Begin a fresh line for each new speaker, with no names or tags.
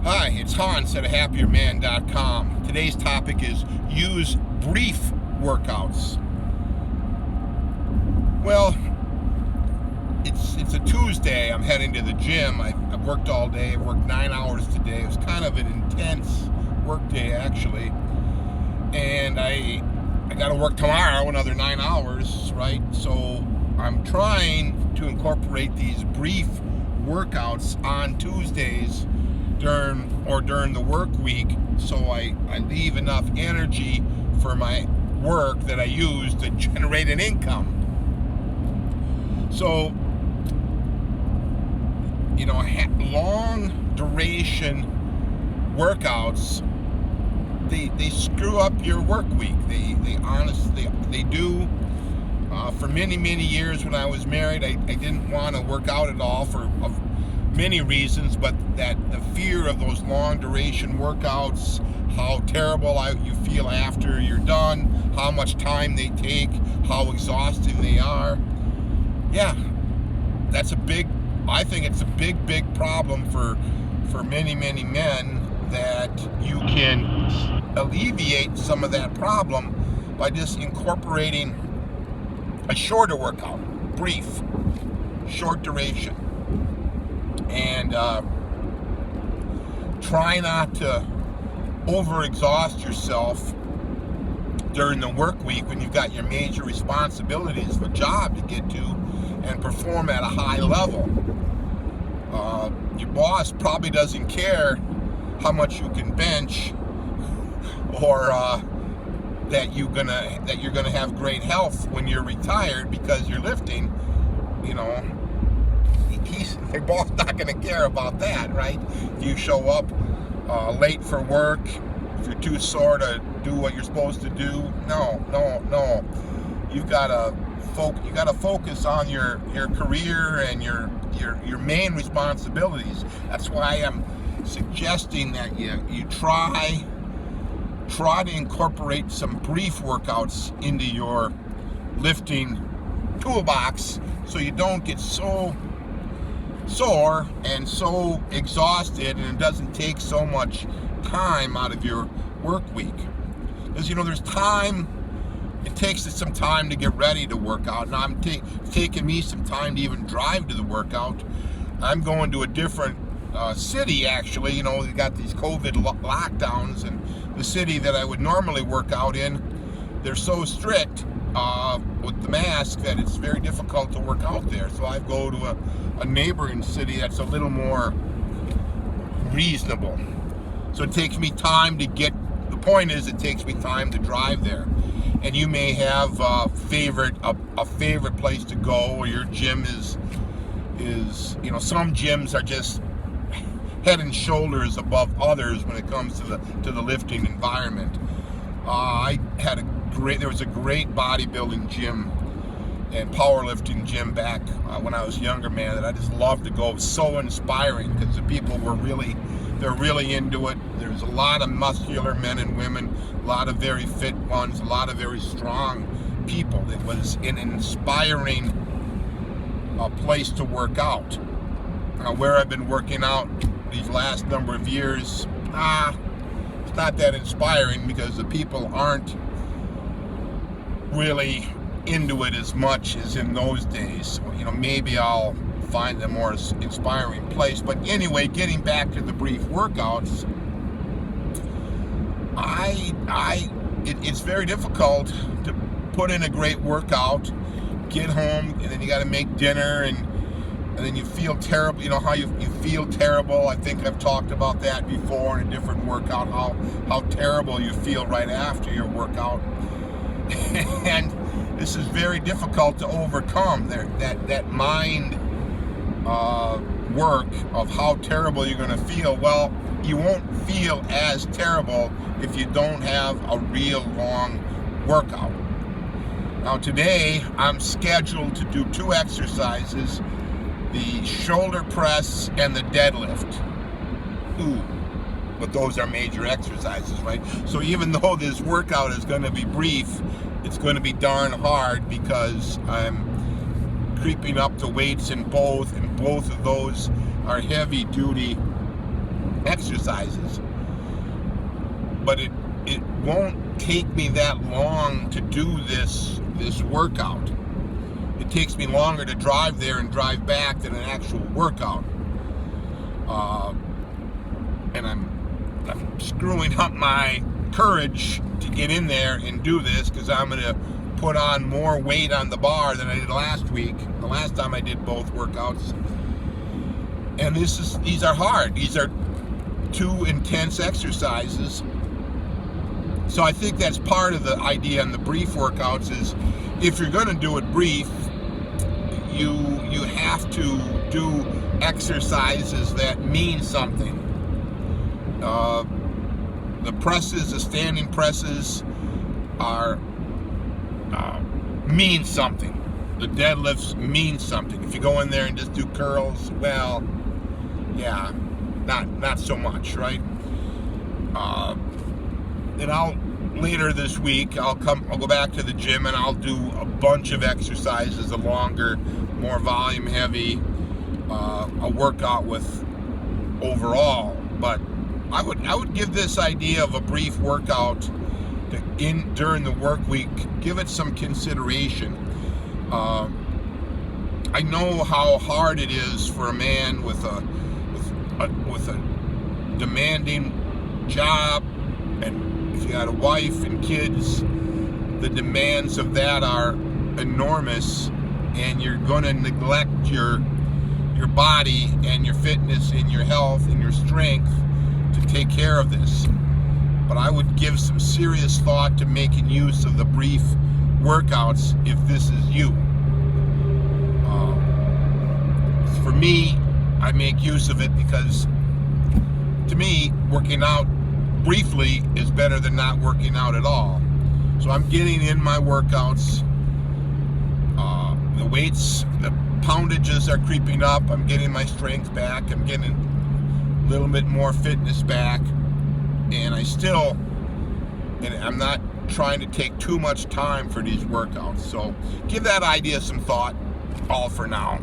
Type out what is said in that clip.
Hi, it's Hans at ahappierman.com. Today's topic is use brief workouts. Well, it's a Tuesday. I'm heading to the gym. I've worked all day. I've worked 9 hours today. It was kind of an intense work day, actually. And I got to work tomorrow another 9 hours, right? So I'm trying to incorporate these brief workouts on Tuesdays during the work week, so I leave enough energy for my work that I use to generate an income. So, long duration workouts, they screw up your work week. They honestly do. For many years when I was married, I didn't want to work out at all for many reasons, but that the fear of those long duration workouts, how terrible you feel after you're done, how much time they take, how exhausting they are. Yeah, I think it's a big problem for many men, that you can alleviate some of that problem by just incorporating a shorter workout, brief, short duration. And try not to overexhaust yourself during the work week when you've got your major responsibilities of a job to get to and perform at a high level. Your boss probably doesn't care how much you can bench, or that you're gonna have great health when you're retired because you're lifting. Your boss not going to care about that, right? If you show up late for work, if you're too sore to do what you're supposed to do, no. You've got to focus on your career and your main responsibilities. That's why I'm suggesting that you try to incorporate some brief workouts into your lifting toolbox, so you don't get so sore and so exhausted, and it doesn't take so much time out of your work week. Because there's time. It takes some time to get ready to work out, and it's taking me some time to even drive to the workout. I'm going to a different city, actually. They got these COVID lockdowns, and the city that I would normally work out in, they're so strict with the mask that it's very difficult to work out there. So I go to a neighboring city that's a little more reasonable. So it takes me time to get. The point is, it takes me time to drive there. And you may have a favorite place to go, or your gym is some gyms are just head and shoulders above others when it comes to the lifting environment. There was a great bodybuilding gym and powerlifting gym back when I was younger, man, that I just loved to go. It was so inspiring because the people they're really into it. There's a lot of muscular men and women, a lot of very fit ones, a lot of very strong people. It was an inspiring place to work out. Where I've been working out these last number of years, it's not that inspiring because the people aren't really into it as much as in those days. Maybe I'll find a more inspiring place. But anyway, getting back to the brief workouts, it's very difficult to put in a great workout, get home, and then you got to make dinner, and then you feel terrible. How you feel terrible. I think I've talked about that before in a different workout, how terrible you feel right after your workout. And this is very difficult to overcome, that mind work of how terrible you're going to feel. Well, you won't feel as terrible if you don't have a real long workout. Now today, I'm scheduled to do 2 exercises, the shoulder press and the deadlift. But those are major exercises, right? So even though this workout is going to be brief, it's going to be darn hard because I'm creeping up to weights in both, and both of those are heavy duty exercises. But it won't take me that long to do this workout. It takes me longer to drive there and drive back than an actual workout. And I'm screwing up my courage to get in there and do this, because I'm going to put on more weight on the bar than I did last week, the last time I did both workouts. And these are hard. These are 2 intense exercises. So I think that's part of the idea in the brief workouts is, if you're going to do it brief, you have to do exercises that mean something. The presses, the standing presses, are mean something. The deadlifts mean something. If you go in there and just do curls, well, yeah, not so much, right? And later this week I'll go back to the gym and I'll do a bunch of exercises, a longer, more volume heavy, a workout with overall. But I would give this idea of a brief workout during the work week, give it some consideration. I know how hard it is for a man with a demanding job, and if you got a wife and kids, the demands of that are enormous, and you're going to neglect your body and your fitness and your health and your strength to take care of this. But I would give some serious thought to making use of the brief workouts if this is you. For me, I make use of it because, to me, working out briefly is better than not working out at all. So I'm getting in my workouts. The weights, the poundages are creeping up. I'm getting my strength back. I'm getting a little bit more fitness back. And I'm not trying to take too much time for these workouts. So give that idea some thought. All for now.